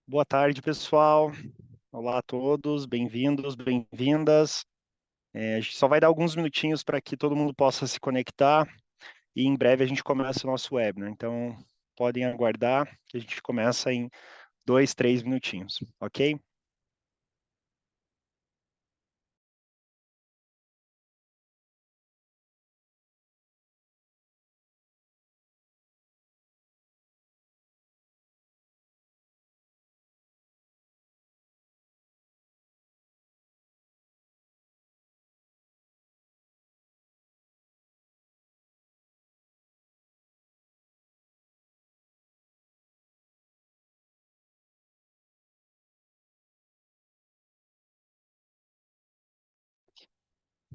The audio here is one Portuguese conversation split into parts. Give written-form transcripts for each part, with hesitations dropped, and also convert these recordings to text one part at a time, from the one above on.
Boa tarde, pessoal. Olá a todos, bem-vindos, bem-vindas. A gente só vai dar alguns minutinhos para que todo mundo possa se conectar e em breve a gente começa o nosso webinar. Então, podem aguardar que a gente começa em 2, 3 minutinhos, ok?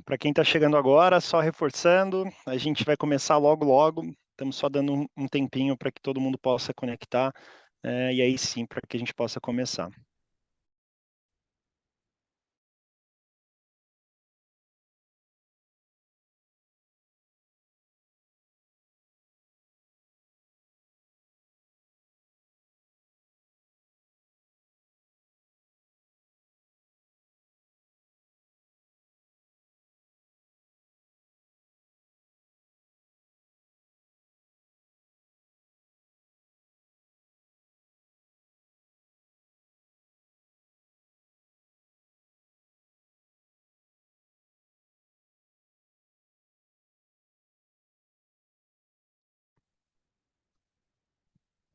Para quem está chegando agora, só reforçando, a gente vai começar logo, logo. Estamos só dando um tempinho para que todo mundo possa conectar, e aí sim, para que a gente possa começar.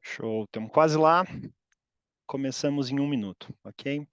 Show, estamos quase lá. Começamos em 1 minuto, ok?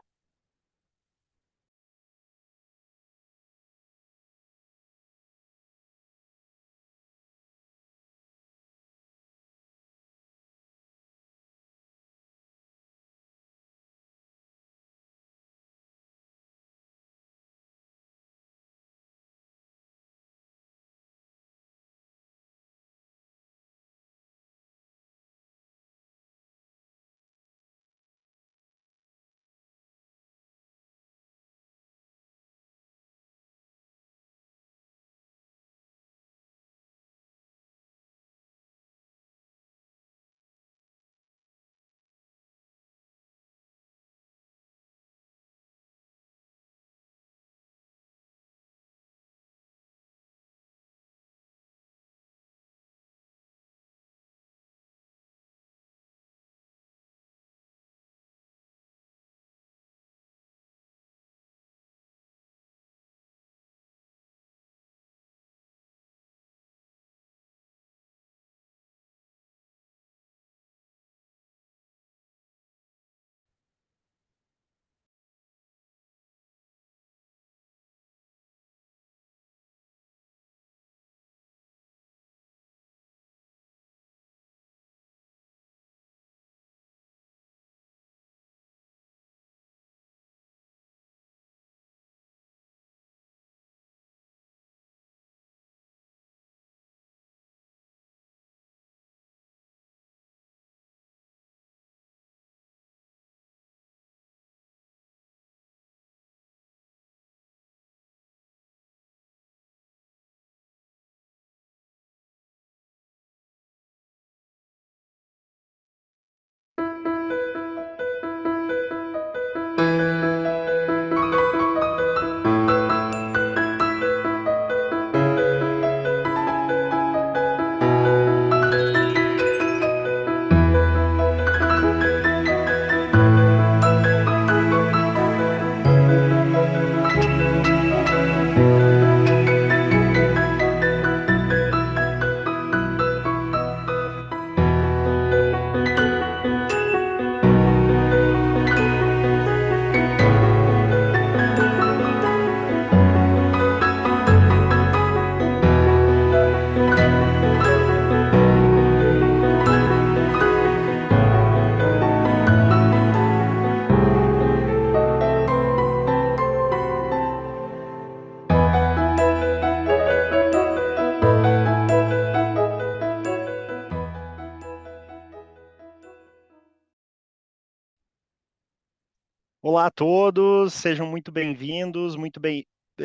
Olá a todos, sejam muito bem-vindos,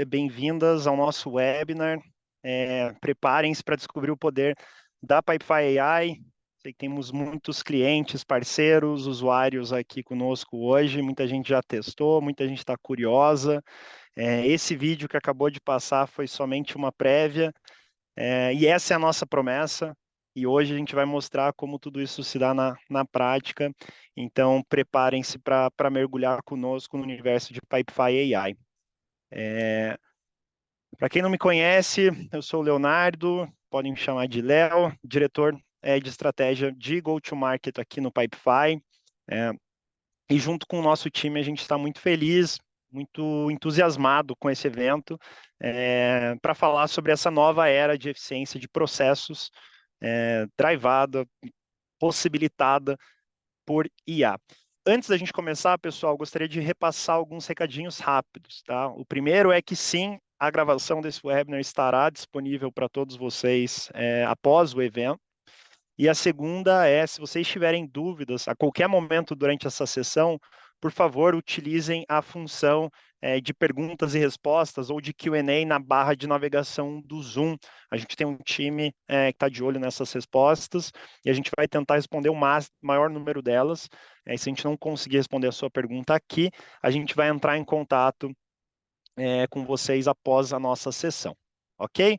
bem-vindas ao nosso webinar. Preparem-se para descobrir o poder da Pipefy AI. Sei que temos muitos clientes, parceiros, usuários aqui conosco hoje. Muita gente já testou, muita gente está curiosa. Esse vídeo que acabou de passar foi somente uma prévia, e essa é a nossa promessa. E hoje a gente vai mostrar como tudo isso se dá na prática. Então, preparem-se para mergulhar conosco no universo de Pipefy AI. Para quem não me conhece, eu sou o Leonardo, podem me chamar de Léo, diretor de estratégia de Go-to-Market aqui no Pipefy. E junto com o nosso time, a gente está muito feliz, muito entusiasmado com esse evento, para falar sobre essa nova era de eficiência de processos, drivada, possibilitada por IA. Antes da gente começar, pessoal, gostaria de repassar alguns recadinhos rápidos, tá? O primeiro é que sim, a gravação desse webinar estará disponível para todos vocês após o evento. E a segunda é, se vocês tiverem dúvidas a qualquer momento durante essa sessão, por favor, utilizem a função de perguntas e respostas ou de Q&A na barra de navegação do Zoom. A gente tem um time que está de olho nessas respostas e a gente vai tentar responder o maior número delas. E se a gente não conseguir responder a sua pergunta aqui, a gente vai entrar em contato com vocês após a nossa sessão, ok?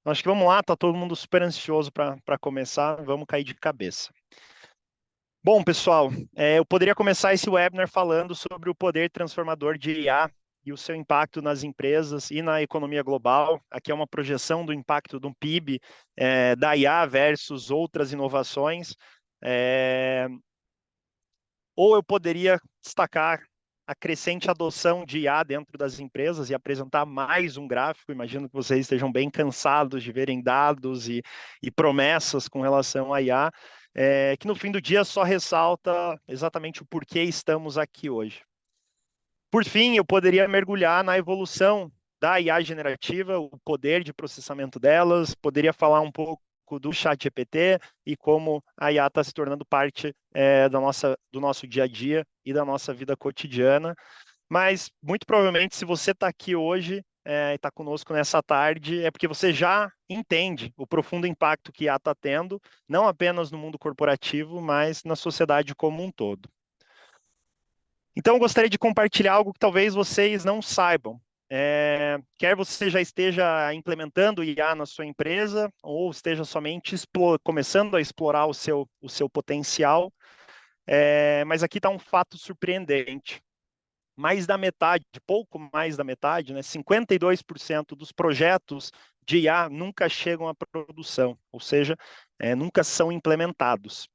Acho que vamos lá, está todo mundo super ansioso para começar, vamos cair de cabeça. Bom, pessoal, eu poderia começar esse webinar falando sobre o poder transformador de IA e o seu impacto nas empresas e na economia global. Aqui é uma projeção do impacto do PIB da IA versus outras inovações. Ou eu poderia destacar a crescente adoção de IA dentro das empresas e apresentar mais um gráfico. Imagino que vocês estejam bem cansados de verem dados e promessas com relação à IA, que no fim do dia só ressalta exatamente o porquê estamos aqui hoje. Por fim, eu poderia mergulhar na evolução da IA generativa, o poder de processamento delas, poderia falar um pouco do ChatGPT e como a IA está se tornando parte do nosso dia a dia e da nossa vida cotidiana. Mas, muito provavelmente, se você está aqui hoje e está conosco nessa tarde, é porque você já entende o profundo impacto que a IA está tendo, não apenas no mundo corporativo, mas na sociedade como um todo. Então, eu gostaria de compartilhar algo que talvez vocês não saibam. Quer você já esteja implementando IA na sua empresa, ou esteja somente começando a explorar o seu potencial, mas aqui está um fato surpreendente. Mais da metade, pouco mais da metade, né, 52% dos projetos de IA nunca chegam à produção, ou seja, nunca são implementados.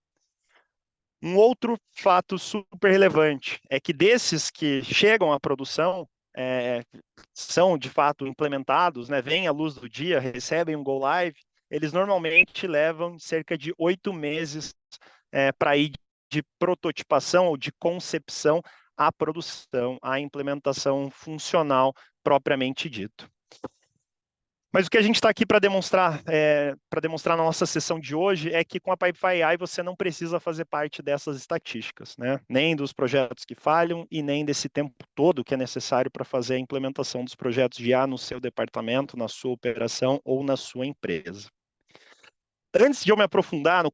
Um outro fato super relevante é que desses que chegam à produção, são de fato implementados, né, vêm à luz do dia, recebem um Go Live, eles normalmente levam cerca de 8 meses para ir de prototipação ou de concepção à produção, à implementação funcional propriamente dito. Mas o que a gente está aqui para demonstrar na nossa sessão de hoje é que com a Pipefy AI você não precisa fazer parte dessas estatísticas, né? Nem dos projetos que falham e nem desse tempo todo que é necessário para fazer a implementação dos projetos de IA no seu departamento, na sua operação ou na sua empresa. Antes de eu me aprofundar no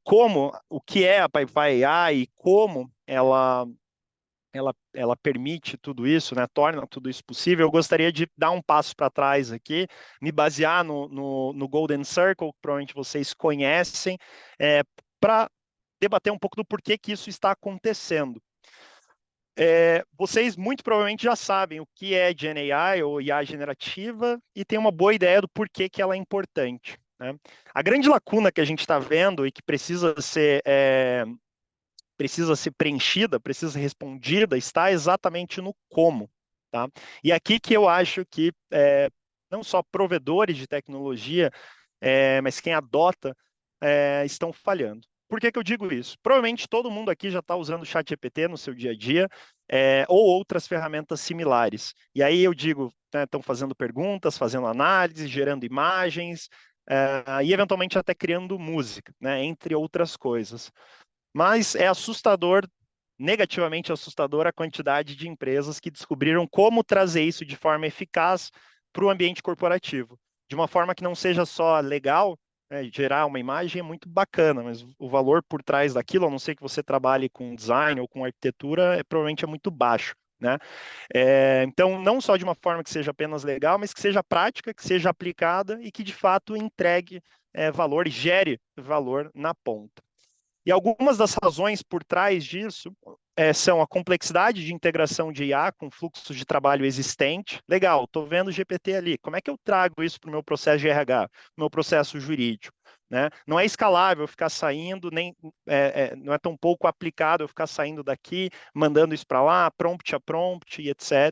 o que é a Pipefy AI e como ela permite tudo isso, né, torna tudo isso possível, eu gostaria de dar um passo para trás aqui, me basear no Golden Circle, que provavelmente vocês conhecem, para debater um pouco do porquê que isso está acontecendo. Vocês muito provavelmente já sabem o que é GenAI ou IA generativa e têm uma boa ideia do porquê que ela é importante, né? A grande lacuna que a gente está vendo e que precisa ser preenchida, precisa ser respondida, está exatamente no como. Tá? E aqui que eu acho que não só provedores de tecnologia, mas quem adota, estão falhando. Por que eu digo isso? Provavelmente todo mundo aqui já está usando o ChatGPT no seu dia a dia, ou outras ferramentas similares. E aí eu digo, estão fazendo perguntas, fazendo análise, gerando imagens, e eventualmente até criando música, né, entre outras coisas. Mas é assustador, negativamente assustador, a quantidade de empresas que descobriram como trazer isso de forma eficaz para o ambiente corporativo. De uma forma que não seja só legal, gerar uma imagem é muito bacana, mas o valor por trás daquilo, a não ser que você trabalhe com design ou com arquitetura, provavelmente é muito baixo, né? Então, não só de uma forma que seja apenas legal, mas que seja prática, que seja aplicada e que de fato entregue valor e gere valor na ponta. E algumas das razões por trás disso são a complexidade de integração de IA com fluxos de trabalho existente. Legal, estou vendo o GPT ali. Como é que eu trago isso para o meu processo de RH, para o meu processo jurídico? Né? Não é escalável ficar saindo, nem não é tão pouco aplicado eu ficar saindo daqui, mandando isso para lá, prompt a prompt e etc.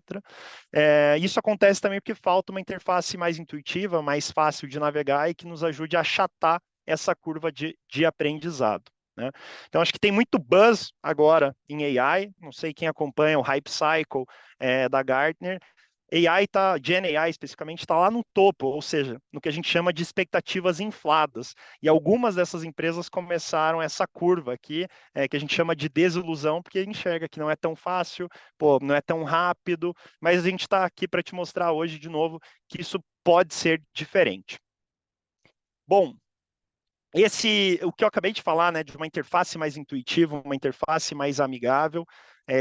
Isso acontece também porque falta uma interface mais intuitiva, mais fácil de navegar e que nos ajude a achatar essa curva de aprendizado. Né? Então, acho que tem muito buzz agora em AI, não sei quem acompanha o Hype Cycle da Gartner, Gen AI especificamente, está lá no topo, ou seja, no que a gente chama de expectativas infladas. E algumas dessas empresas começaram essa curva aqui, que a gente chama de desilusão, porque enxerga que não é tão fácil, pô, não é tão rápido, mas a gente está aqui para te mostrar hoje, de novo, que isso pode ser diferente. Bom, o que eu acabei de falar, né, de uma interface mais intuitiva, uma interface mais amigável,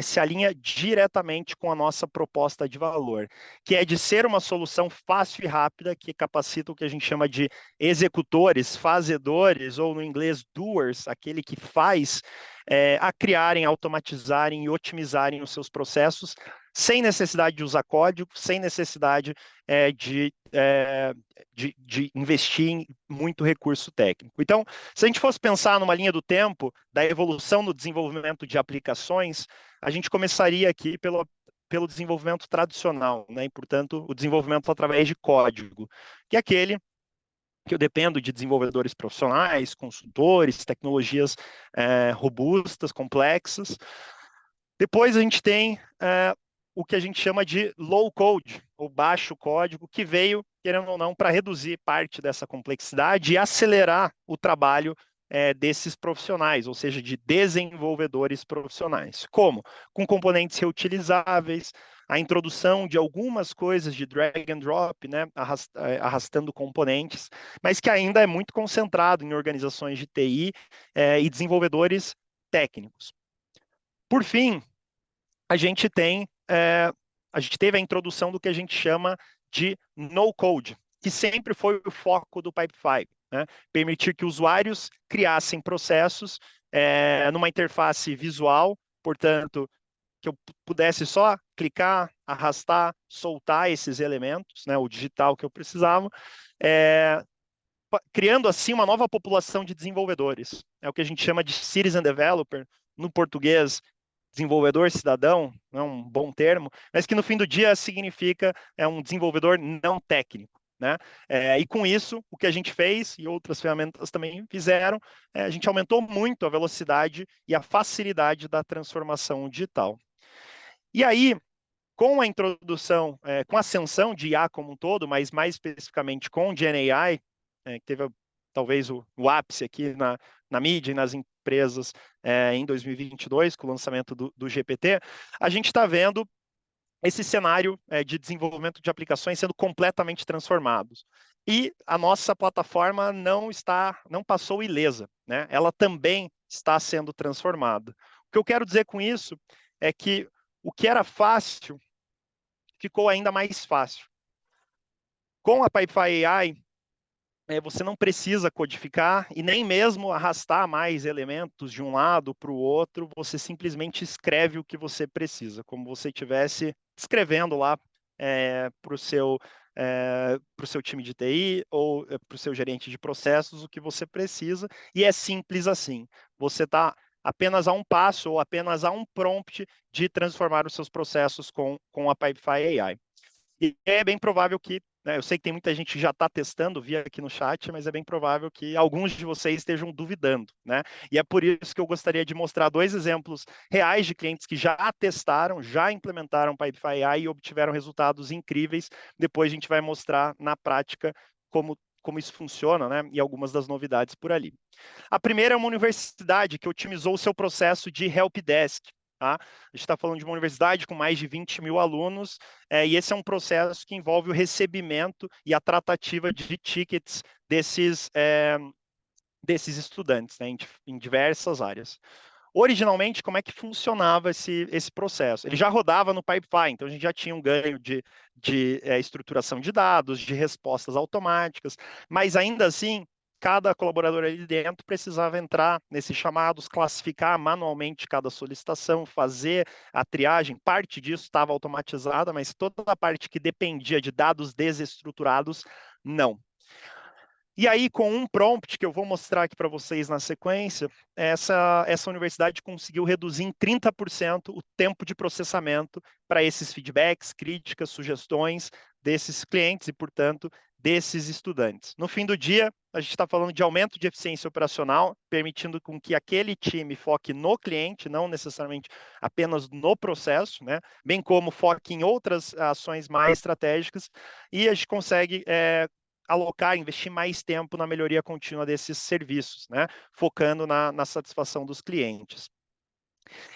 se alinha diretamente com a nossa proposta de valor, que é de ser uma solução fácil e rápida que capacita o que a gente chama de executores, fazedores, ou no inglês doers, aquele que faz, a criarem, automatizarem e otimizarem os seus processos sem necessidade de usar código, sem necessidade de investir em muito recurso técnico. Então, se a gente fosse pensar numa linha do tempo da evolução no desenvolvimento de aplicações, a gente começaria aqui pelo desenvolvimento tradicional, né? E, portanto, o desenvolvimento através de código, que é aquele que eu dependo de desenvolvedores profissionais, consultores, tecnologias robustas, complexas. Depois a gente tem o que a gente chama de low code, ou baixo código, que veio, querendo ou não, para reduzir parte dessa complexidade e acelerar o trabalho desses profissionais, ou seja, de desenvolvedores profissionais. Como? Com componentes reutilizáveis, a introdução de algumas coisas de drag and drop, né, arrastando componentes, mas que ainda é muito concentrado em organizações de TI e desenvolvedores técnicos. Por fim, a gente teve a introdução do que a gente chama de no-code, que sempre foi o foco do Pipefy, né? Permitir que usuários criassem processos numa interface visual, portanto, que eu pudesse só clicar, arrastar, soltar esses elementos, né, o digital que eu precisava, criando assim uma nova população de desenvolvedores. É o que a gente chama de citizen developer, no português, desenvolvedor cidadão, não é um bom termo, mas que no fim do dia significa um desenvolvedor não técnico. Né? E com isso, o que a gente fez, e outras ferramentas também fizeram, a gente aumentou muito a velocidade e a facilidade da transformação digital. E aí, com a introdução, com a ascensão de IA como um todo, mas mais especificamente com o GenAI, que teve talvez o ápice aqui na mídia e nas empresas em 2022, com o lançamento do GPT, a gente está vendo esse cenário de desenvolvimento de aplicações sendo completamente transformados. E a nossa plataforma não passou ilesa, né? Ela também está sendo transformada. O que eu quero dizer com isso é que o que era fácil ficou ainda mais fácil. Com a Pipefy AI, você não precisa codificar e nem mesmo arrastar mais elementos de um lado para o outro, você simplesmente escreve o que você precisa, como você estivesse escrevendo lá para o seu time de TI ou para o seu gerente de processos o que você precisa, e é simples assim. Você está apenas a um passo ou apenas a um prompt de transformar os seus processos com a Pipefy AI. E é bem provável que, né, eu sei que tem muita gente que já está testando, vi aqui no chat, mas é bem provável que alguns de vocês estejam duvidando, né? E é por isso que eu gostaria de mostrar dois exemplos reais de clientes que já testaram, já implementaram Pipefy AI e obtiveram resultados incríveis. Depois a gente vai mostrar na prática como isso funciona, né? E algumas das novidades por ali. A primeira é uma universidade que otimizou o seu processo de helpdesk. tá? A gente está falando de uma universidade com mais de 20 mil alunos, e esse é um processo que envolve o recebimento e a tratativa de tickets desses estudantes, né, em diversas áreas. Originalmente, como é que funcionava esse processo? Ele já rodava no Pipefy, então a gente já tinha um ganho de estruturação de dados, de respostas automáticas, mas ainda assim, cada colaborador ali dentro precisava entrar nesses chamados, classificar manualmente cada solicitação, fazer a triagem. Parte disso estava automatizada, mas toda a parte que dependia de dados desestruturados, não. E aí, com um prompt que eu vou mostrar aqui para vocês na sequência, essa universidade conseguiu reduzir em 30% o tempo de processamento para esses feedbacks, críticas, sugestões desses clientes e, portanto, desses estudantes. No fim do dia, a gente está falando de aumento de eficiência operacional, permitindo com que aquele time foque no cliente, não necessariamente apenas no processo, né? Bem como foque em outras ações mais estratégicas, e a gente consegue alocar, investir mais tempo na melhoria contínua desses serviços, né? Focando na satisfação dos clientes.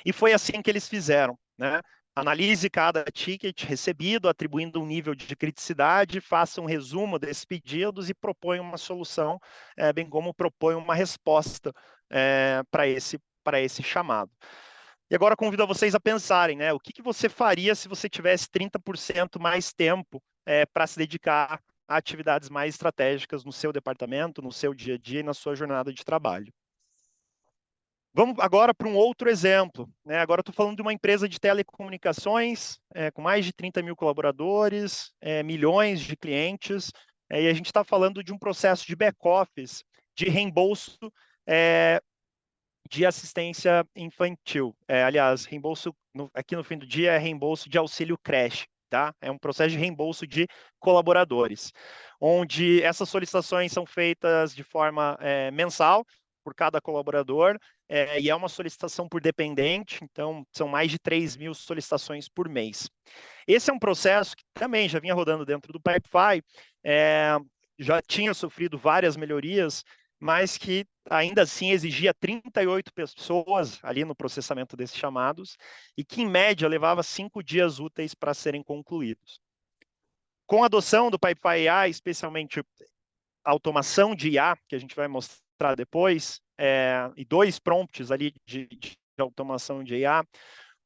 E foi assim que eles fizeram, né? Analise cada ticket recebido, atribuindo um nível de criticidade, faça um resumo desses pedidos e proponha uma solução, bem como proponha uma resposta para esse chamado. E agora convido a vocês a pensarem, né? O que você faria se você tivesse 30% mais tempo para se dedicar a atividades mais estratégicas no seu departamento, no seu dia a dia e na sua jornada de trabalho? Vamos agora para um outro exemplo, né? Agora estou falando de uma empresa de telecomunicações com mais de 30 mil colaboradores, milhões de clientes, e a gente está falando de um processo de back-office, de reembolso de assistência infantil. Aliás, reembolso, aqui no fim do dia, é reembolso de auxílio creche. Tá? É um processo de reembolso de colaboradores, onde essas solicitações são feitas de forma mensal por cada colaborador, e é uma solicitação por dependente, então são mais de 3 mil solicitações por mês. Esse é um processo que também já vinha rodando dentro do Pipefy, já tinha sofrido várias melhorias, mas que ainda assim exigia 38 pessoas ali no processamento desses chamados, e que em média levava 5 dias úteis para serem concluídos. Com a adoção do Pipefy AI, especialmente a automação de IA, que a gente vai mostrar depois, e 2 prompts ali de automação de IA,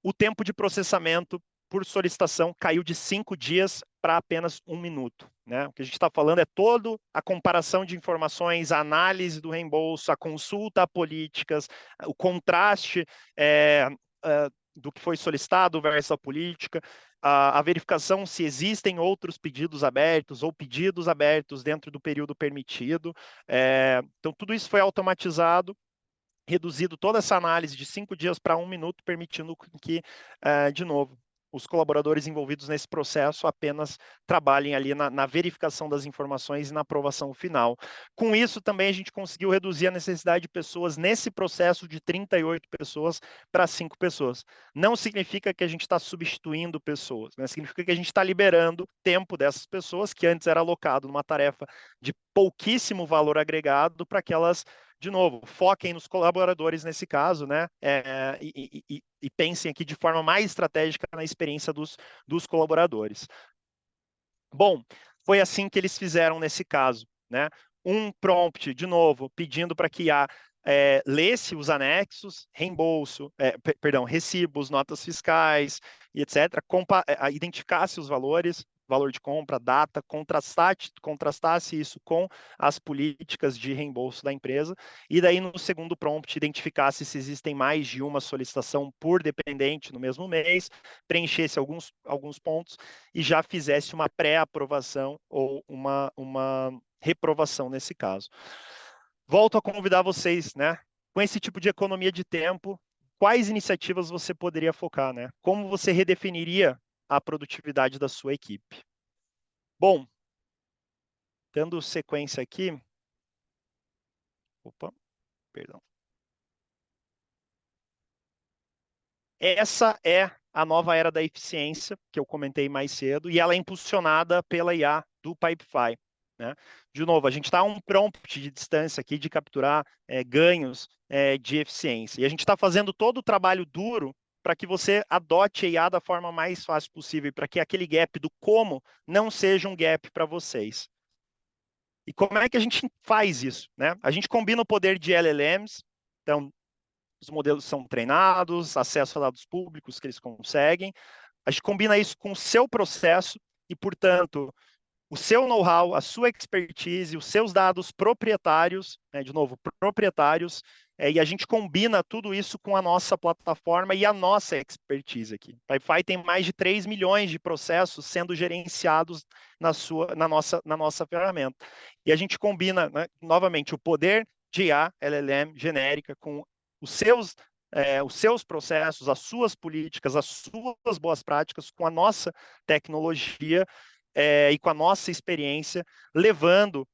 o tempo de processamento por solicitação caiu de 5 dias para apenas 1 minuto. Né? O que a gente está falando é toda a comparação de informações, a análise do reembolso, a consulta a políticas, o contraste do que foi solicitado versus a política, a verificação se existem outros pedidos abertos ou pedidos abertos dentro do período permitido. Então, tudo isso foi automatizado, reduzido toda essa análise de 5 dias para 1 minuto, permitindo que, de novo, os colaboradores envolvidos nesse processo apenas trabalhem ali na verificação das informações e na aprovação final. Com isso, também a gente conseguiu reduzir a necessidade de pessoas nesse processo de 38 pessoas para 5 pessoas. Não significa que a gente está substituindo pessoas, né? Significa que a gente está liberando tempo dessas pessoas que antes era alocado numa tarefa de pouquíssimo valor agregado para que elas, de novo, foquem nos colaboradores nesse caso, né? E pensem aqui de forma mais estratégica na experiência dos colaboradores. Bom, foi assim que eles fizeram nesse caso, né? Um prompt, de novo, pedindo para que a lesse os anexos, reembolso, perdão, recibos, notas fiscais e etc., identificasse os valores, valor de compra, data, contrastasse isso com as políticas de reembolso da empresa, e daí no segundo prompt identificasse se existem mais de uma solicitação por dependente no mesmo mês, preenchesse alguns pontos e já fizesse uma pré-aprovação ou uma reprovação nesse caso. Volto a convidar vocês, né? Com esse tipo de economia de tempo, quais iniciativas você poderia focar, né? Como você redefiniria a produtividade da sua equipe? Bom, dando sequência aqui. Opa, perdão. Essa é a nova era da eficiência, que eu comentei mais cedo, e ela é impulsionada pela IA do Pipefy. Né? De novo, a gente está a um prompt de distância aqui de capturar ganhos de eficiência. E a gente está fazendo todo o trabalho duro para que você adote a IA da forma mais fácil possível, para que aquele gap do como não seja um gap para vocês. E como é que a gente faz isso, né? A gente combina o poder de LLMs, então os modelos são treinados, acesso a dados públicos que eles conseguem. A gente combina isso com o seu processo e, portanto, o seu know-how, a sua expertise, os seus dados proprietários, né, de novo, proprietários, e a gente combina tudo isso com a nossa plataforma e a nossa expertise aqui. A Pipefy tem mais de 3 milhões de processos sendo gerenciados na nossa ferramenta. E a gente combina, né, novamente, o poder de IA, LLM genérica, com os seus processos, as suas políticas, as suas boas práticas, com a nossa tecnologia, e com a nossa experiência, levando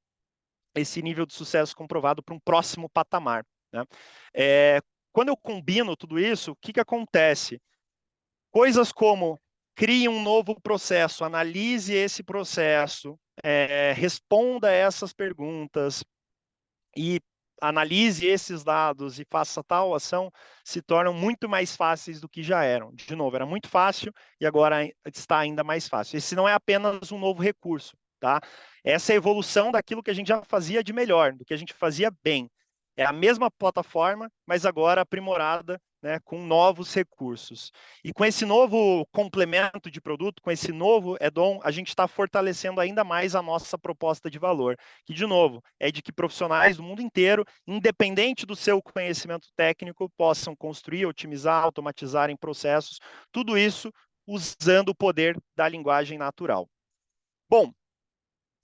esse nível de sucesso comprovado para um próximo patamar, né? Quando eu combino tudo isso, o que acontece? Coisas como crie um novo processo, analise esse processo, responda essas perguntas e analise esses dados e faça tal ação, se tornam muito mais fáceis do que já eram. De novo, era muito fácil e agora está ainda mais fácil. Esse não é apenas um novo recurso, tá? Essa é a evolução daquilo que a gente já fazia de melhor, do que a gente fazia bem. É a mesma plataforma, mas agora aprimorada, né, com novos recursos. E com esse novo complemento de produto, com esse novo add-on, a gente está fortalecendo ainda mais a nossa proposta de valor, que, de novo, é de que profissionais do mundo inteiro, independente do seu conhecimento técnico, possam construir, otimizar, automatizar em processos, tudo isso usando o poder da linguagem natural. Bom,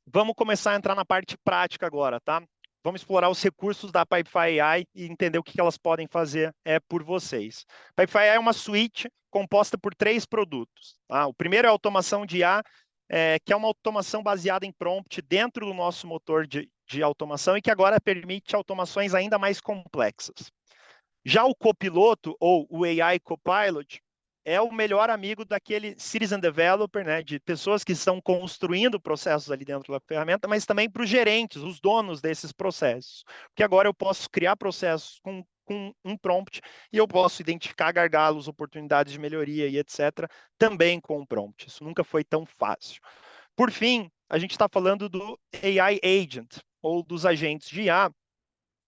vamos começar a entrar na parte prática agora, tá? Vamos explorar os recursos da Pipefy AI e entender o que elas podem fazer por vocês. Pipefy AI é uma suite composta por 3 produtos. Tá? O primeiro é a automação de IA, que é uma automação baseada em prompt dentro do nosso motor de automação e que agora permite automações ainda mais complexas. Já o copiloto, ou o AI Copilot, é o melhor amigo daquele citizen developer, né, de pessoas que estão construindo processos ali dentro da ferramenta, mas também para os gerentes, os donos desses processos. Porque agora eu posso criar processos com um prompt e eu posso identificar gargalos, oportunidades de melhoria e etc., também com um prompt. Isso nunca foi tão fácil. Por fim, a gente está falando do AI Agent, ou dos agentes de IA,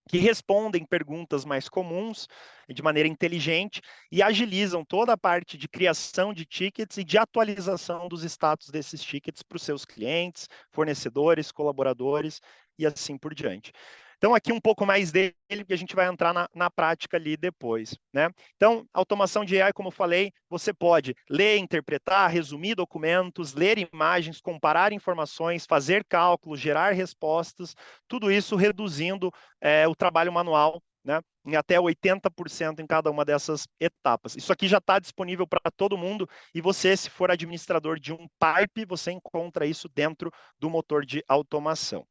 que respondem perguntas mais comuns de maneira inteligente e agilizam toda a parte de criação de tickets e de atualização dos status desses tickets para os seus clientes, fornecedores, colaboradores e assim por diante. Então, aqui um pouco mais dele, que a gente vai entrar na prática ali depois, né? Então, automação de AI, como eu falei, você pode ler, interpretar, resumir documentos, ler imagens, comparar informações, fazer cálculos, gerar respostas, tudo isso reduzindo o trabalho manual, né, em até 80% em cada uma dessas etapas. Isso aqui já está disponível para todo mundo e você, se for administrador de um pipe, você encontra isso dentro do motor de automação.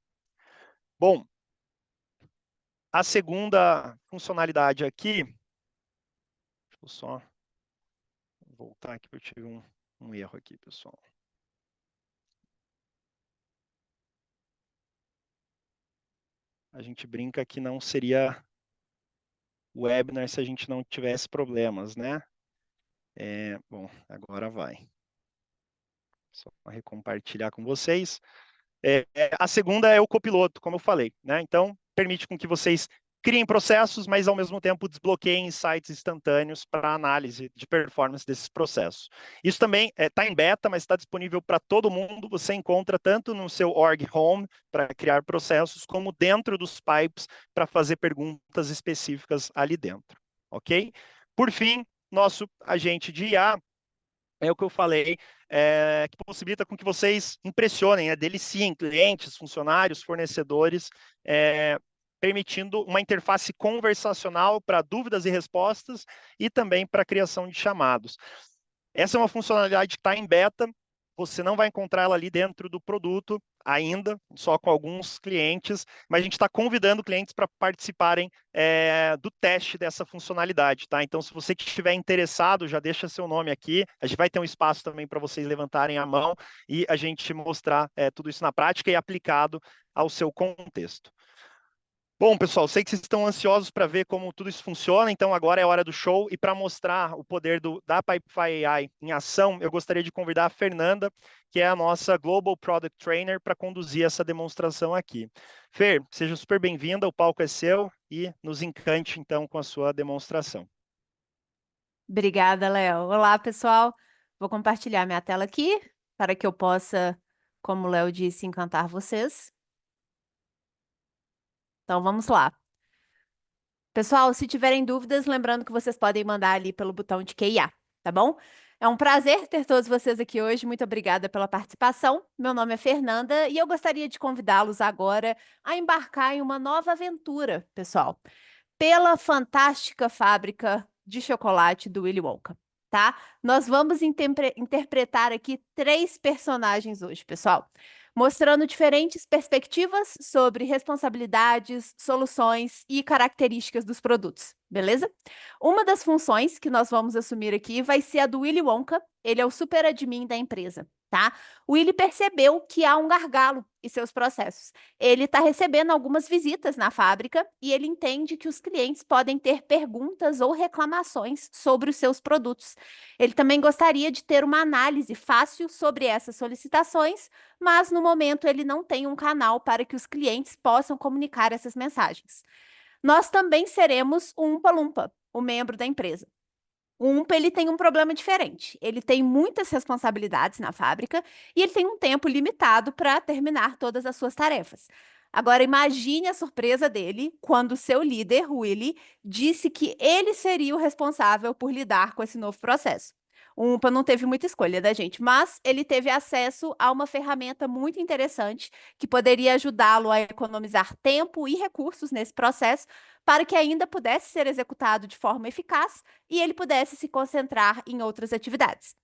Bom, a segunda funcionalidade aqui, deixa eu só voltar aqui, eu tive um erro aqui, pessoal. A gente brinca que não seria webinar se a gente não tivesse problemas, né? Bom, agora vai. Só para recompartilhar com vocês. A segunda é o copiloto, como eu falei, né? Então, permite com que vocês criem processos, mas ao mesmo tempo desbloqueiem insights instantâneos para análise de performance desses processos. Isso também está em beta, mas está disponível para todo mundo. Você encontra tanto no seu org home para criar processos, como dentro dos pipes para fazer perguntas específicas ali dentro, ok? Por fim, nosso agente de IA é o que eu falei, que possibilita com que vocês impressionem, deliciem clientes, funcionários, fornecedores, permitindo uma interface conversacional para dúvidas e respostas e também para a criação de chamados. Essa é uma funcionalidade que está em beta, você não vai encontrar ela ali dentro do produto ainda, só com alguns clientes, mas a gente está convidando clientes para participarem do teste dessa funcionalidade, tá? Então, se você estiver interessado, já deixa seu nome aqui, a gente vai ter um espaço também para vocês levantarem a mão e a gente mostrar tudo isso na prática e aplicado ao seu contexto. Bom, pessoal, sei que vocês estão ansiosos para ver como tudo isso funciona, então agora é hora do show. E para mostrar o poder da Pipefy AI em ação, eu gostaria de convidar a Fernanda, que é a nossa Global Product Trainer, para conduzir essa demonstração aqui. Fer, seja super bem-vinda, o palco é seu e nos encante então com a sua demonstração. Obrigada, Léo. Olá, pessoal. Vou compartilhar minha tela aqui para que eu possa, como o Léo disse, encantar vocês. Então, vamos lá. Pessoal, se tiverem dúvidas, lembrando que vocês podem mandar ali pelo botão de QIA, tá bom? É um prazer ter todos vocês aqui hoje. Muito obrigada pela participação. Meu nome é Fernanda e eu gostaria de convidá-los agora a embarcar em uma nova aventura, pessoal, pela fantástica fábrica de chocolate do Willy Wonka, tá? Nós vamos interpretar aqui três personagens hoje, pessoal, mostrando diferentes perspectivas sobre responsabilidades, soluções e características dos produtos, beleza? Uma das funções que nós vamos assumir aqui vai ser a do Willy Wonka, ele é o super admin da empresa, tá? O Willy percebeu que há um gargalo em seus processos. Ele está recebendo algumas visitas na fábrica e ele entende que os clientes podem ter perguntas ou reclamações sobre os seus produtos. Ele também gostaria de ter uma análise fácil sobre essas solicitações, mas no momento ele não tem um canal para que os clientes possam comunicar essas mensagens. Nós também seremos o Umpa Lumpa, o membro da empresa. O Umpa, ele tem um problema diferente. Ele tem muitas responsabilidades na fábrica e ele tem um tempo limitado para terminar todas as suas tarefas. Agora, imagine a surpresa dele quando seu líder, Willy, disse que ele seria o responsável por lidar com esse novo processo. O Umpa não teve muita escolha da gente, mas ele teve acesso a uma ferramenta muito interessante que poderia ajudá-lo a economizar tempo e recursos nesse processo para que ainda pudesse ser executado de forma eficaz e ele pudesse se concentrar em outras atividades.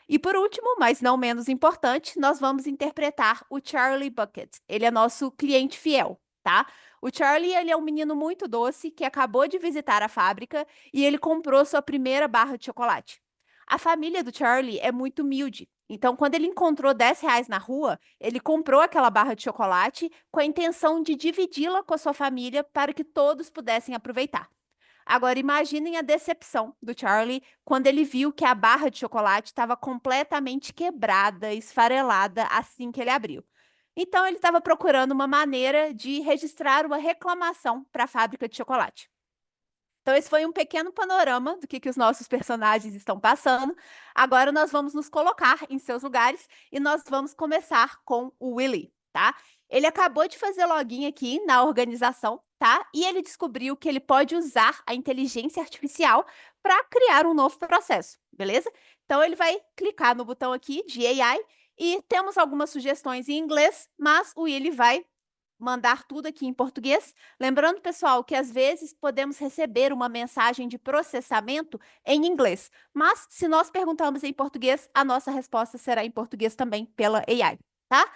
E por último, mas não menos importante, nós vamos interpretar o Charlie Bucket. Ele é nosso cliente fiel, tá? O Charlie, ele é um menino muito doce que acabou de visitar a fábrica e ele comprou sua primeira barra de chocolate. A família do Charlie é muito humilde. Então, quando ele encontrou R$ 10 na rua, ele comprou aquela barra de chocolate com a intenção de dividi-la com a sua família para que todos pudessem aproveitar. Agora, imaginem a decepção do Charlie quando ele viu que a barra de chocolate estava completamente quebrada, esfarelada assim que ele abriu. Então, ele estava procurando uma maneira de registrar uma reclamação para a fábrica de chocolate. Então, esse foi um pequeno panorama do que os nossos personagens estão passando. Agora, nós vamos nos colocar em seus lugares e nós vamos começar com o Willy, tá? Ele acabou de fazer login aqui na organização, tá? E ele descobriu que ele pode usar a inteligência artificial para criar um novo processo, beleza? Então, ele vai clicar no botão aqui de AI e temos algumas sugestões em inglês, mas o Willy vai mandar tudo aqui em português. Lembrando, pessoal, que às vezes podemos receber uma mensagem de processamento em inglês, mas se nós perguntarmos em português, a nossa resposta será em português também pela AI, tá?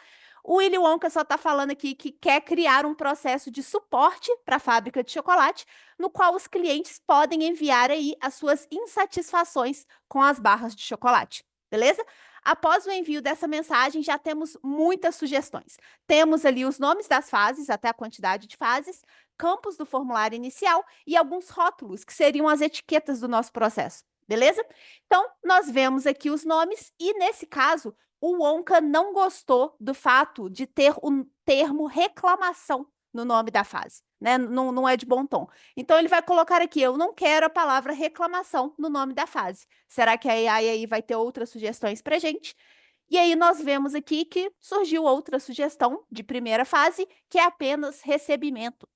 O Willy Wonka só está falando aqui que quer criar um processo de suporte para a fábrica de chocolate, no qual os clientes podem enviar aí as suas insatisfações com as barras de chocolate, beleza? Após o envio dessa mensagem, já temos muitas sugestões. Temos ali os nomes das fases, até a quantidade de fases, campos do formulário inicial e alguns rótulos, que seriam as etiquetas do nosso processo, beleza? Então, nós vemos aqui os nomes e, nesse caso, o Wonka não gostou do fato de ter o termo reclamação no nome da fase, né? Não é de bom tom. Então, ele vai colocar aqui, eu não quero a palavra reclamação no nome da fase. Será que a AI aí vai ter outras sugestões para gente? E aí nós vemos aqui que surgiu outra sugestão de primeira fase, que é apenas recebimento.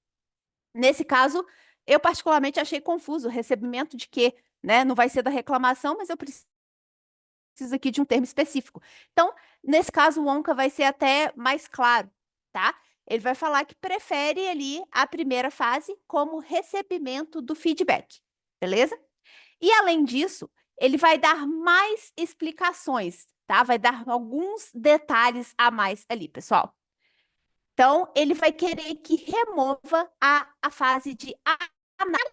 Nesse caso, eu particularmente achei confuso, recebimento de quê? Né? Não vai ser da reclamação, mas eu preciso aqui de um termo específico. Então, nesse caso, o Wonka vai ser até mais claro, tá? Ele vai falar que prefere ali a primeira fase como recebimento do feedback, beleza? E além disso, ele vai dar mais explicações, tá? Vai dar alguns detalhes a mais ali, pessoal. Então, ele vai querer que remova a fase de análise.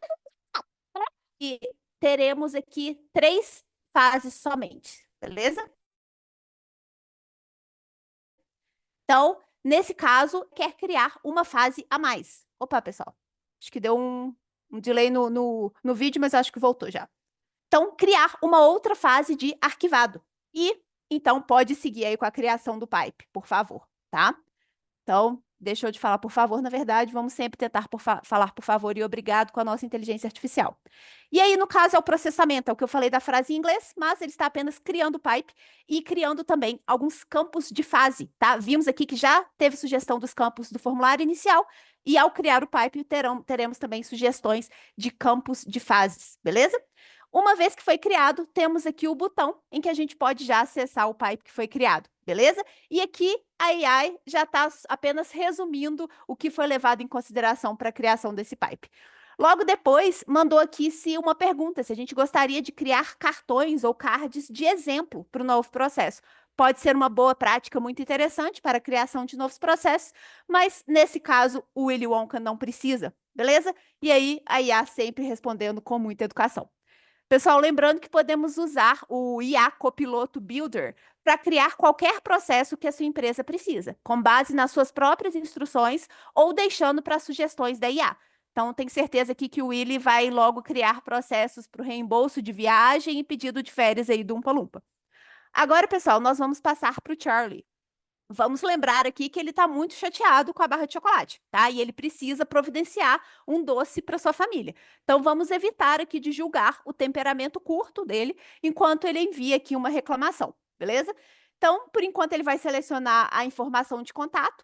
E teremos aqui três fases somente, beleza? Então, nesse caso, quer criar uma fase a mais. Opa, pessoal. Acho que deu um delay no vídeo, mas acho que voltou já. Então, criar uma outra fase de arquivado. E, então, pode seguir aí com a criação do pipe, por favor, tá? Então, deixa eu te falar por favor, na verdade, vamos sempre tentar falar por favor e obrigado com a nossa inteligência artificial. E aí, no caso, é o processamento, é o que eu falei da frase em inglês, mas ele está apenas criando o pipe e criando também alguns campos de fase, tá? Vimos aqui que já teve sugestão dos campos do formulário inicial e ao criar o pipe teremos também sugestões de campos de fases, beleza? Uma vez que foi criado, temos aqui o botão em que a gente pode já acessar o pipe que foi criado, beleza? E aqui a AI já está apenas resumindo o que foi levado em consideração para a criação desse pipe. Logo depois, mandou aqui se uma pergunta, se a gente gostaria de criar cartões ou cards de exemplo para o novo processo. Pode ser uma boa prática muito interessante para a criação de novos processos, mas nesse caso o Willy Wonka não precisa, beleza? E aí a IA sempre respondendo com muita educação. Pessoal, lembrando que podemos usar o IA Copiloto Builder para criar qualquer processo que a sua empresa precisa, com base nas suas próprias instruções ou deixando para sugestões da IA. Então, tenho certeza aqui que o Willy vai logo criar processos para o reembolso de viagem e pedido de férias aí do Umpa Lumpa. Agora, pessoal, nós vamos passar para o Charlie. Vamos lembrar aqui que ele está muito chateado com a barra de chocolate, tá? E ele precisa providenciar um doce para sua família. Então, vamos evitar aqui de julgar o temperamento curto dele enquanto ele envia aqui uma reclamação, beleza? Então, por enquanto, ele vai selecionar a informação de contato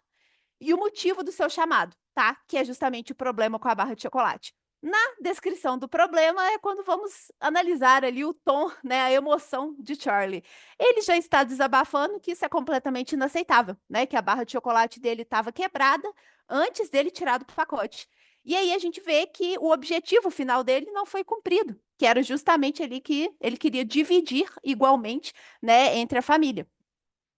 e o motivo do seu chamado, tá? Que é justamente o problema com a barra de chocolate. Na descrição do problema é quando vamos analisar ali o tom, né, a emoção de Charlie. Ele já está desabafando que isso é completamente inaceitável, né, que a barra de chocolate dele estava quebrada antes dele tirar do pacote. E aí a gente vê que o objetivo final dele não foi cumprido, que era justamente ali que ele queria dividir igualmente, né, entre a família.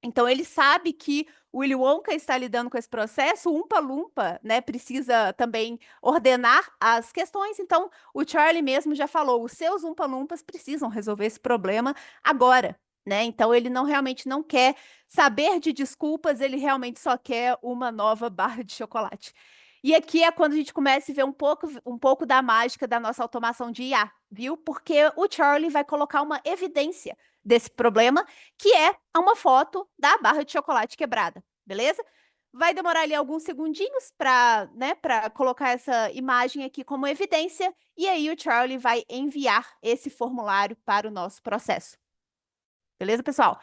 Então, ele sabe que o Willy Wonka está lidando com esse processo, o Umpa Lumpa, né, precisa também ordenar as questões. Então, o Charlie mesmo já falou, os seus Umpa Lumpas precisam resolver esse problema agora, né? Então, ele realmente não quer saber de desculpas, ele realmente só quer uma nova barra de chocolate. E aqui é quando a gente começa a ver um pouco da mágica da nossa automação de IA, viu? Porque o Charlie vai colocar uma evidência desse problema, que é uma foto da barra de chocolate quebrada, beleza? Vai demorar ali alguns segundinhos para, né, para colocar essa imagem aqui como evidência, e aí o Charlie vai enviar esse formulário para o nosso processo. Beleza, pessoal?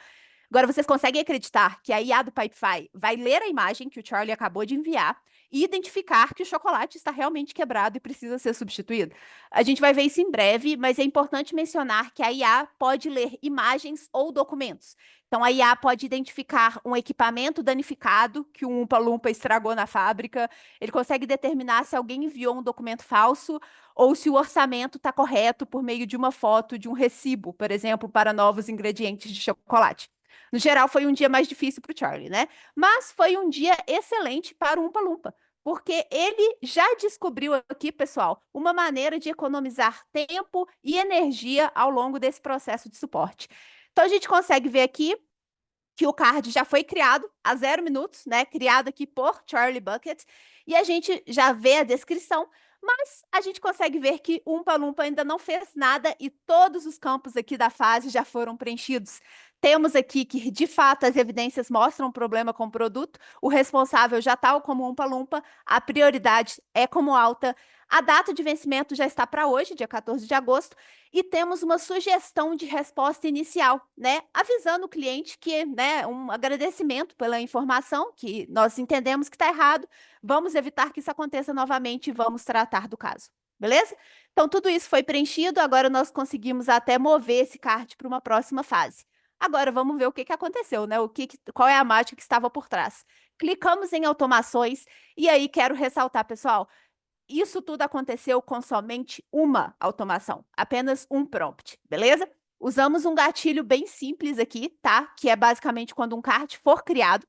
Agora, vocês conseguem acreditar que a IA do Pipefy vai ler a imagem que o Charlie acabou de enviar e identificar que o chocolate está realmente quebrado e precisa ser substituído? A gente vai ver isso em breve, mas é importante mencionar que a IA pode ler imagens ou documentos. Então, a IA pode identificar um equipamento danificado que um Umpa-Lumpa estragou na fábrica, ele consegue determinar se alguém enviou um documento falso ou se o orçamento está correto por meio de uma foto de um recibo, por exemplo, para novos ingredientes de chocolate. No geral, foi um dia mais difícil para o Charlie, né? Mas foi um dia excelente para o Umpa Lumpa, porque ele já descobriu aqui, pessoal, uma maneira de economizar tempo e energia ao longo desse processo de suporte. Então, a gente consegue ver aqui que o card já foi criado há 0 minutos, né? Criado aqui por Charlie Bucket, e a gente já vê a descrição, mas a gente consegue ver que o Umpa Lumpa ainda não fez nada e todos os campos aqui da fase já foram preenchidos. Temos aqui que, de fato, as evidências mostram um problema com o produto, o responsável já está como Umpa Lumpa, a prioridade é como alta, a data de vencimento já está para hoje, dia 14 de agosto, e temos uma sugestão de resposta inicial, né? Avisando o cliente que, né, um agradecimento pela informação, que nós entendemos que está errado, vamos evitar que isso aconteça novamente e vamos tratar do caso, beleza? Então, tudo isso foi preenchido, agora nós conseguimos até mover esse card para uma próxima fase. Agora, vamos ver o que aconteceu, né? Qual é a mágica que estava por trás. Clicamos em automações e aí quero ressaltar, pessoal, isso tudo aconteceu com somente uma automação, apenas um prompt, beleza? Usamos um gatilho bem simples aqui, tá? Que é basicamente quando um card for criado.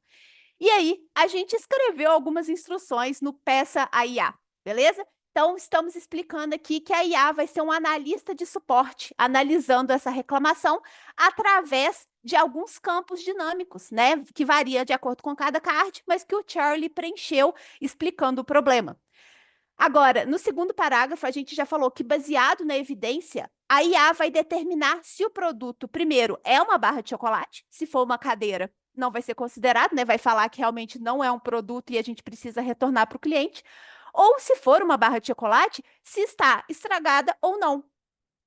E aí, a gente escreveu algumas instruções no Peça a IA, beleza? Então, estamos explicando aqui que a IA vai ser um analista de suporte, analisando essa reclamação através de alguns campos dinâmicos, né? Que varia de acordo com cada card, mas que o Charlie preencheu explicando o problema. Agora, no segundo parágrafo, a gente já falou que, baseado na evidência, a IA vai determinar se o produto, primeiro, é uma barra de chocolate, se for uma cadeira, não vai ser considerado, né? Vai falar que realmente não é um produto e a gente precisa retornar para o cliente. Ou, se for uma barra de chocolate, se está estragada ou não.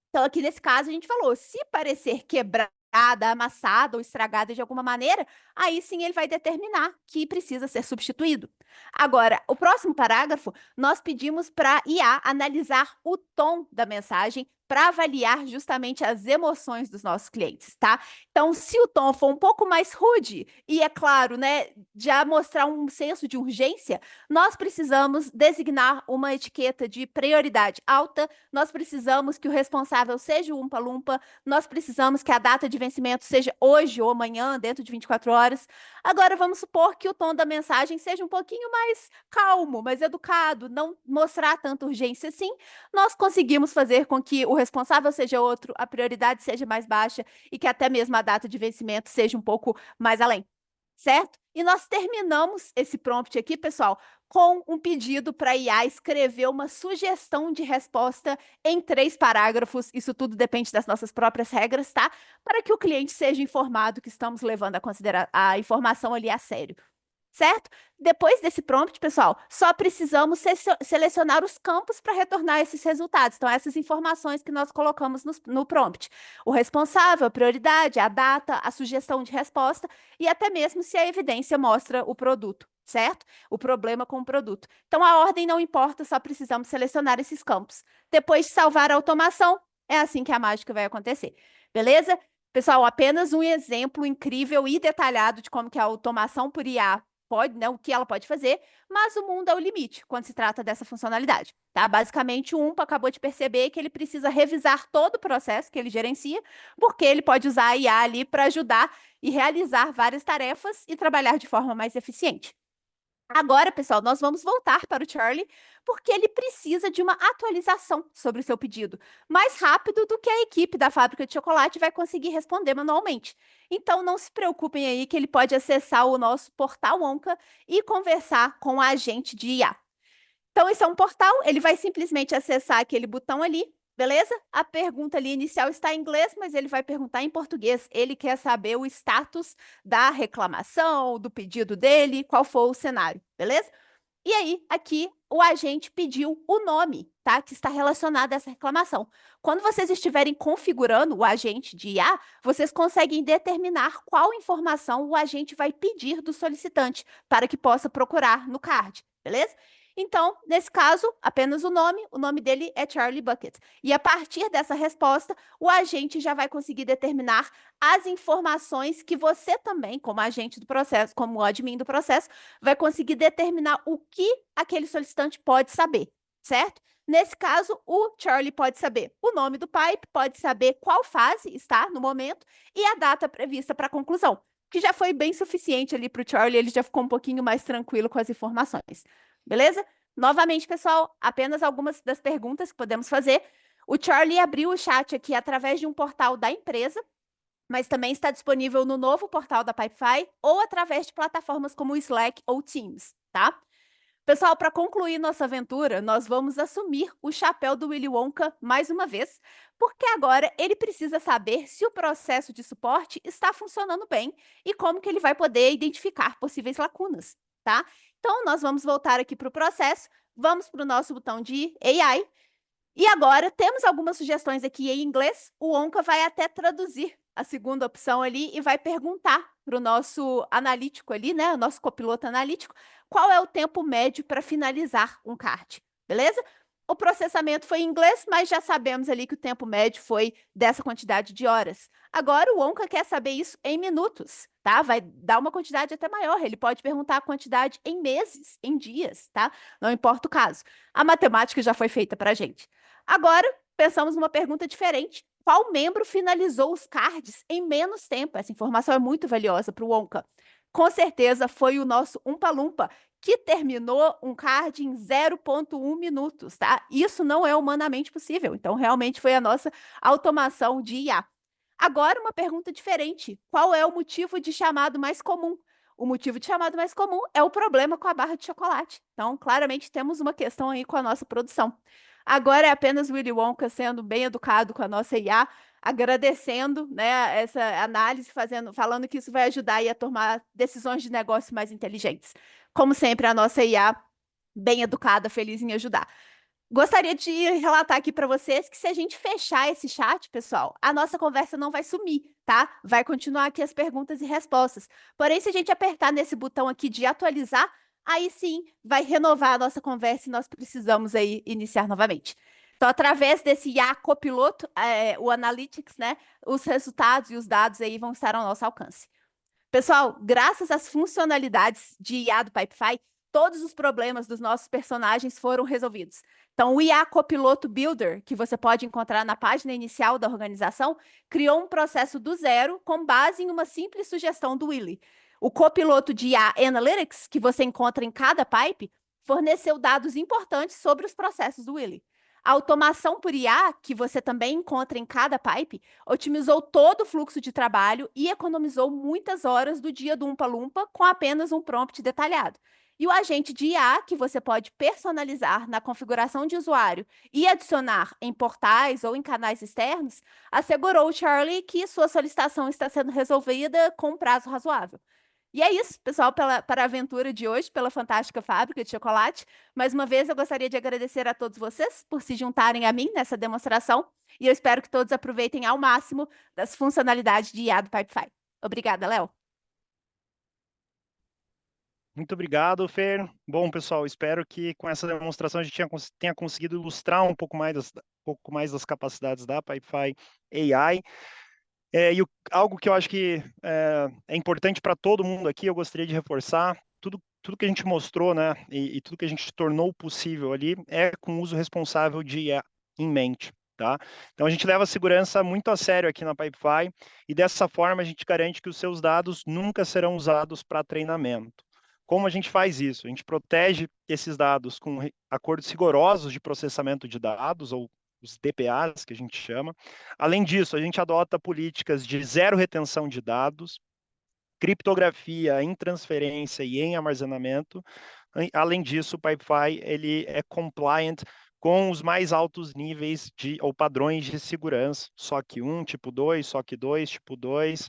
Então, aqui nesse caso, a gente falou, se parecer quebrada, amassada ou estragada de alguma maneira, aí sim ele vai determinar que precisa ser substituído. Agora, o próximo parágrafo, nós pedimos para a IA analisar o tom da mensagem para avaliar justamente as emoções dos nossos clientes, tá? Então, se o tom for um pouco mais rude e, é claro, né, já mostrar um senso de urgência, nós precisamos designar uma etiqueta de prioridade alta, nós precisamos que o responsável seja o Umpa-Lumpa, nós precisamos que a data de vencimento seja hoje ou amanhã, dentro de 24 horas. Agora, vamos supor que o tom da mensagem seja um pouquinho mais calmo, mais educado, não mostrar tanta urgência assim. Nós conseguimos fazer com que o responsável seja outro, a prioridade seja mais baixa e que até mesmo a data de vencimento seja um pouco mais além, certo? E nós terminamos esse prompt aqui, pessoal, com um pedido para a IA escrever uma sugestão de resposta em 3 parágrafos. Isso tudo depende das nossas próprias regras, tá? Para que o cliente seja informado que estamos levando a considerar a informação ali a sério. Certo? Depois desse prompt, pessoal, só precisamos selecionar os campos para retornar esses resultados. Então, essas informações que nós colocamos no prompt. O responsável, a prioridade, a data, a sugestão de resposta e até mesmo se a evidência mostra o produto, certo? O problema com o produto. Então, a ordem não importa, só precisamos selecionar esses campos. Depois de salvar a automação, é assim que a mágica vai acontecer. Beleza? Pessoal, apenas um exemplo incrível e detalhado de como que a automação por IA pode, né, o que ela pode fazer, mas o mundo é o limite quando se trata dessa funcionalidade, tá? Basicamente, o UMPA acabou de perceber que ele precisa revisar todo o processo que ele gerencia, porque ele pode usar a IA ali para ajudar e realizar várias tarefas e trabalhar de forma mais eficiente. Agora, pessoal, nós vamos voltar para o Charlie, porque ele precisa de uma atualização sobre o seu pedido, mais rápido do que a equipe da fábrica de chocolate vai conseguir responder manualmente. Então, não se preocupem aí que ele pode acessar o nosso portal Onca e conversar com o agente de IA. Então, esse é um portal, ele vai simplesmente acessar aquele botão ali, beleza? A pergunta ali inicial está em inglês, mas ele vai perguntar em português. Ele quer saber o status da reclamação, do pedido dele, qual foi o cenário, beleza? E aí, aqui, o agente pediu o nome, tá? Que está relacionado a essa reclamação. Quando vocês estiverem configurando o agente de IA, vocês conseguem determinar qual informação o agente vai pedir do solicitante para que possa procurar no card, beleza? Então, nesse caso, apenas o nome dele é Charlie Bucket. E a partir dessa resposta, o agente já vai conseguir determinar as informações que você também, como agente do processo, como admin do processo, vai conseguir determinar o que aquele solicitante pode saber, certo? Nesse caso, o Charlie pode saber o nome do pipe, pode saber qual fase está no momento e a data prevista para a conclusão, que já foi bem suficiente ali para o Charlie, ele já ficou um pouquinho mais tranquilo com as informações. Beleza? Novamente, pessoal, apenas algumas das perguntas que podemos fazer. O Charlie abriu o chat aqui através de um portal da empresa, mas também está disponível no novo portal da Pipefy ou através de plataformas como o Slack ou Teams, tá? Pessoal, para concluir nossa aventura, nós vamos assumir o chapéu do Willy Wonka mais uma vez, porque agora ele precisa saber se o processo de suporte está funcionando bem e como que ele vai poder identificar possíveis lacunas, tá? Então, nós vamos voltar aqui para o processo, vamos para o nosso botão de AI, e agora temos algumas sugestões aqui em inglês. O Onca vai até traduzir a segunda opção ali e vai perguntar para o nosso analítico ali, né? O nosso copiloto analítico, qual é o tempo médio para finalizar um card, beleza? O processamento foi em inglês, mas já sabemos ali que o tempo médio foi dessa quantidade de horas. Agora o Onca quer saber isso em minutos, tá? Vai dar uma quantidade até maior. Ele pode perguntar a quantidade em meses, em dias, tá? Não importa o caso. A matemática já foi feita para a gente. Agora, pensamos numa pergunta diferente. Qual membro finalizou os cards em menos tempo? Essa informação é muito valiosa para o Onca. Com certeza foi o nosso Umpa-Lumpa, que terminou um card em 0,1 minutos, tá? Isso não é humanamente possível. Então, realmente foi a nossa automação de IA. Agora, uma pergunta diferente. Qual é o motivo de chamado mais comum? O motivo de chamado mais comum é o problema com a barra de chocolate. Então, claramente, temos uma questão aí com a nossa produção. Agora é apenas o Willy Wonka sendo bem educado com a nossa IA, agradecendo, né, essa análise, falando que isso vai ajudar aí a tomar decisões de negócio mais inteligentes. Como sempre, a nossa IA bem educada, feliz em ajudar. Gostaria de relatar aqui para vocês que se a gente fechar esse chat, pessoal, a nossa conversa não vai sumir, tá? Vai continuar aqui as perguntas e respostas. Porém, se a gente apertar nesse botão aqui de atualizar, aí sim vai renovar a nossa conversa e nós precisamos aí iniciar novamente. Então, através desse IA copiloto, o Analytics, né, os resultados e os dados aí vão estar ao nosso alcance. Pessoal, graças às funcionalidades de IA do Pipefy, todos os problemas dos nossos personagens foram resolvidos. Então, o IA Copiloto Builder, que você pode encontrar na página inicial da organização, criou um processo do zero com base em uma simples sugestão do Willy. O copiloto de IA Analytics, que você encontra em cada pipe, forneceu dados importantes sobre os processos do Willy. A automação por IA, que você também encontra em cada pipe, otimizou todo o fluxo de trabalho e economizou muitas horas do dia do Umpa Lumpa com apenas um prompt detalhado. E o agente de IA, que você pode personalizar na configuração de usuário e adicionar em portais ou em canais externos, assegurou Charlie que sua solicitação está sendo resolvida com um prazo razoável. E é isso, pessoal, para a aventura de hoje, pela fantástica fábrica de chocolate. Mais uma vez, eu gostaria de agradecer a todos vocês por se juntarem a mim nessa demonstração. E eu espero que todos aproveitem ao máximo das funcionalidades de IA do Pipefy. Obrigada, Léo. Muito obrigado, Fer. Bom, pessoal, espero que com essa demonstração a gente tenha conseguido ilustrar um pouco mais das capacidades da Pipefy AI. Algo que eu acho que é importante para todo mundo aqui, eu gostaria de reforçar, tudo que a gente mostrou, né, e tudo que a gente tornou possível ali é com o uso responsável de IA em mente, tá? Então a gente leva a segurança muito a sério aqui na Pipefy e dessa forma a gente garante que os seus dados nunca serão usados para treinamento. Como a gente faz isso? A gente protege esses dados com acordos rigorosos de processamento de dados, ou os DPAs, que a gente chama. Além disso, a gente adota políticas de zero retenção de dados, criptografia em transferência e em armazenamento. Além disso, o Pipefy ele é compliant com os mais altos níveis ou padrões de segurança, SOC 1, tipo 2, SOC 2, tipo 2,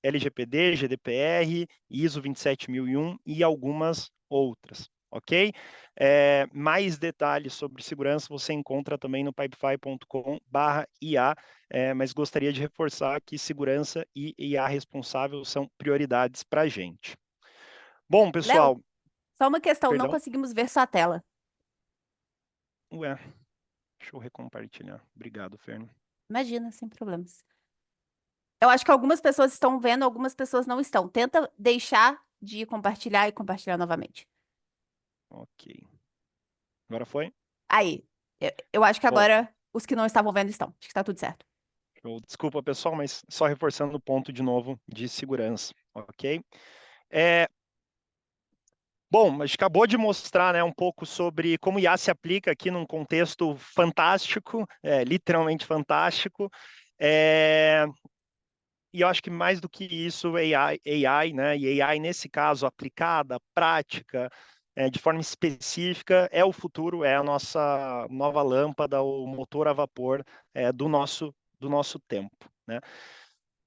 LGPD, GDPR, ISO 27001 e algumas outras, ok? Mais detalhes sobre segurança você encontra também no pipefy.com/IA, mas gostaria de reforçar que segurança e IA responsável são prioridades para a gente. Bom, Léo, pessoal, só uma questão, não perdão? conseguimos ver sua tela. Ué, deixa eu recompartilhar. Obrigado, Ferno. Imagina, sem problemas. Eu acho que algumas pessoas estão vendo, algumas pessoas não estão. Tenta deixar de compartilhar e compartilhar novamente. Ok. Agora foi? Aí, eu acho que Bom, agora os que não estavam vendo estão. Acho que está tudo certo. desculpa, pessoal, mas só reforçando o ponto de novo de segurança, ok? É, Bom, a gente acabou de mostrar, né, um pouco sobre como IA se aplica aqui num contexto fantástico, literalmente fantástico. É, E eu acho que mais do que isso, AI, né, e AI nesse caso aplicada, prática, de forma específica, é o futuro, é a nossa nova lâmpada, o motor a vapor do nosso tempo, né?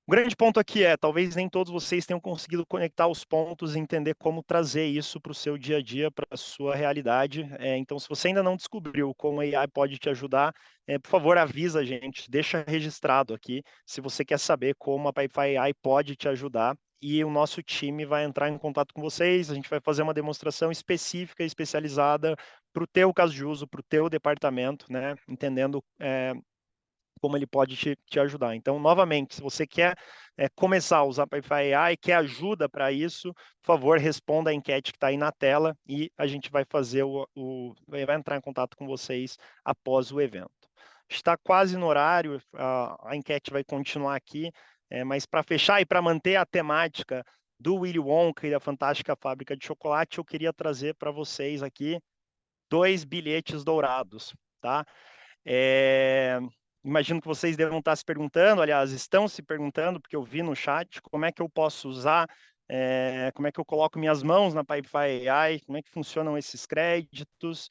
O grande ponto aqui talvez nem todos vocês tenham conseguido conectar os pontos e entender como trazer isso para o seu dia a dia, para a sua realidade. Então, se você ainda não descobriu como a AI pode te ajudar, por favor, avisa a gente, deixa registrado aqui, se você quer saber como a Pipefy AI pode te ajudar. E o nosso time vai entrar em contato com vocês, a gente vai fazer uma demonstração específica, especializada para o teu caso de uso, para o teu departamento, né? Entendendo como ele pode te ajudar. Então, novamente, se você quer começar a usar Pipefy AI, quer ajuda para isso, por favor, responda a enquete que está aí na tela e a gente vai fazer vai entrar em contato com vocês após o evento. Está quase no horário, a enquete vai continuar aqui, mas para fechar e para manter a temática do Willy Wonka e da Fantástica Fábrica de Chocolate, eu queria trazer para vocês aqui 2 bilhetes dourados, tá? Imagino que vocês devam estar se perguntando, aliás, estão se perguntando, porque eu vi no chat, como é que eu posso usar como é que eu coloco minhas mãos na Pipefy AI, como é que funcionam esses créditos.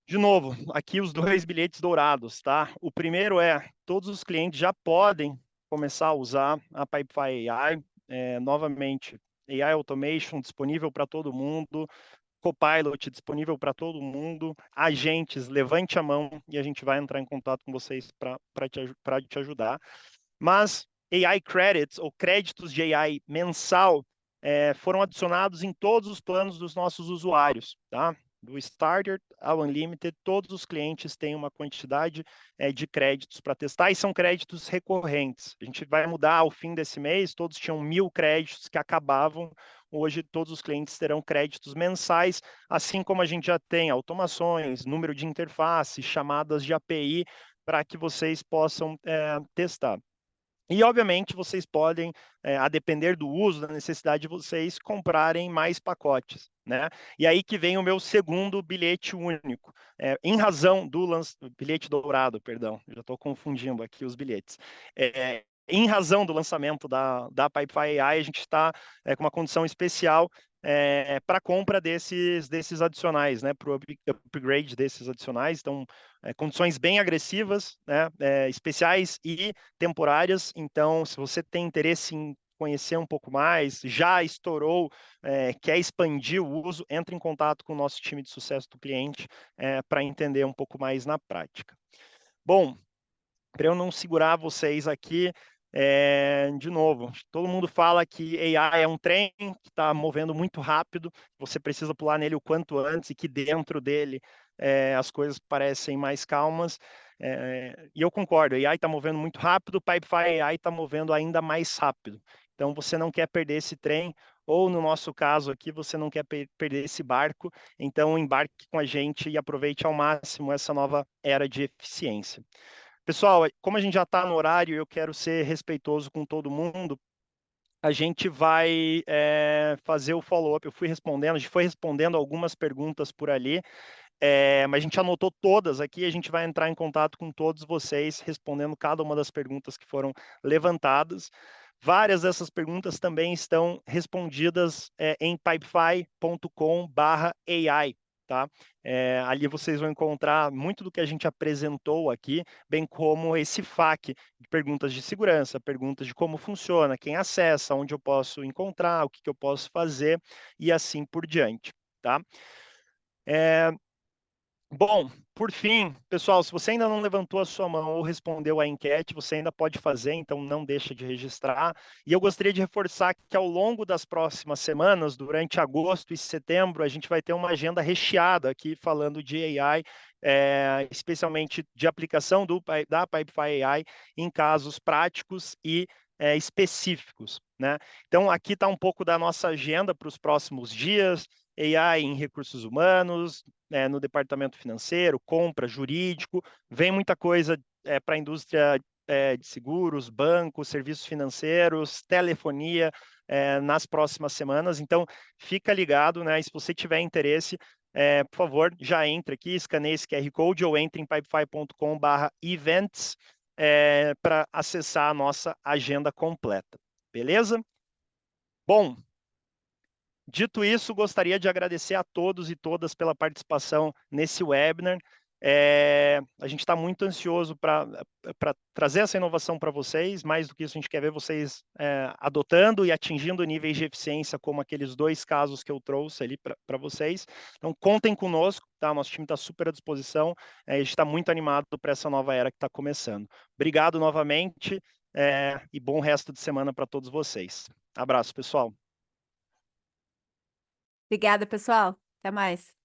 De novo, aqui os dois bilhetes dourados, tá? O primeiro é, todos os clientes já podem começar a usar a Pipefy AI, novamente, AI Automation disponível para todo mundo, Copilot disponível para todo mundo, agentes, levante a mão e a gente vai entrar em contato com vocês para te ajudar. Mas AI Credits, ou créditos de AI mensal, foram adicionados em todos os planos dos nossos usuários, tá? Do Starter ao Unlimited, todos os clientes têm uma quantidade de créditos para testar e são créditos recorrentes. A gente vai mudar ao fim desse mês, todos tinham 1.000 créditos que acabavam. Hoje, todos os clientes terão créditos mensais, assim como a gente já tem automações, número de interface, chamadas de API, para que vocês possam testar. E, obviamente, vocês podem, a depender do uso, da necessidade de vocês, comprarem mais pacotes, né? E aí que vem o meu segundo bilhete único. Em razão do bilhete dourado, perdão, já estou confundindo aqui os bilhetes. Em razão do lançamento da Pipefy AI, a gente está com uma condição especial para compra desses adicionais, né? Para o upgrade desses adicionais. Então, condições bem agressivas, né? Especiais e temporárias. Então, se você tem interesse em conhecer um pouco mais, já estourou, quer expandir o uso, entre em contato com o nosso time de sucesso do cliente para entender um pouco mais na prática. Bom, para eu não segurar vocês aqui, de novo, todo mundo fala que AI é um trem que está movendo muito rápido, você precisa pular nele o quanto antes e que dentro dele as coisas parecem mais calmas. E eu concordo, a AI está movendo muito rápido, o Pipefy AI está movendo ainda mais rápido. Então, você não quer perder esse trem, ou no nosso caso aqui, você não quer perder esse barco, então embarque com a gente e aproveite ao máximo essa nova era de eficiência. Pessoal, como a gente já está no horário, eu quero ser respeitoso com todo mundo. A gente vai fazer o follow-up. A gente foi respondendo algumas perguntas por ali, mas a gente anotou todas aqui. A gente vai entrar em contato com todos vocês, respondendo cada uma das perguntas que foram levantadas. Várias dessas perguntas também estão respondidas em pipefy.com/AI. Tá? Ali vocês vão encontrar muito do que a gente apresentou aqui, bem como esse FAQ de perguntas de segurança, perguntas de como funciona, quem acessa, onde eu posso encontrar, o que eu posso fazer e assim por diante. Tá? Bom, por fim, pessoal, se você ainda não levantou a sua mão ou respondeu à enquete, você ainda pode fazer, então não deixa de registrar. E eu gostaria de reforçar que ao longo das próximas semanas, durante agosto e setembro, a gente vai ter uma agenda recheada aqui falando de AI, especialmente de aplicação da Pipefy AI em casos práticos e específicos, né? Então, aqui está um pouco da nossa agenda para os próximos dias. AI em recursos humanos, no departamento financeiro, compra, jurídico, vem muita coisa para a indústria de seguros, bancos, serviços financeiros, telefonia nas próximas semanas. Então, fica ligado, né? E se você tiver interesse, por favor, já entre aqui, escaneie esse QR Code ou entre em pipefy.com/events para acessar a nossa agenda completa. Beleza? Bom, dito isso, gostaria de agradecer a todos e todas pela participação nesse webinar. A gente está muito ansioso para trazer essa inovação para vocês. Mais do que isso, a gente quer ver vocês adotando e atingindo níveis de eficiência como aqueles dois casos que eu trouxe ali para vocês. Então, contem conosco, tá? Nosso time está super à disposição. A gente está muito animado para essa nova era que está começando. Obrigado novamente e bom resto de semana para todos vocês. Abraço, pessoal. Obrigada, pessoal. Até mais.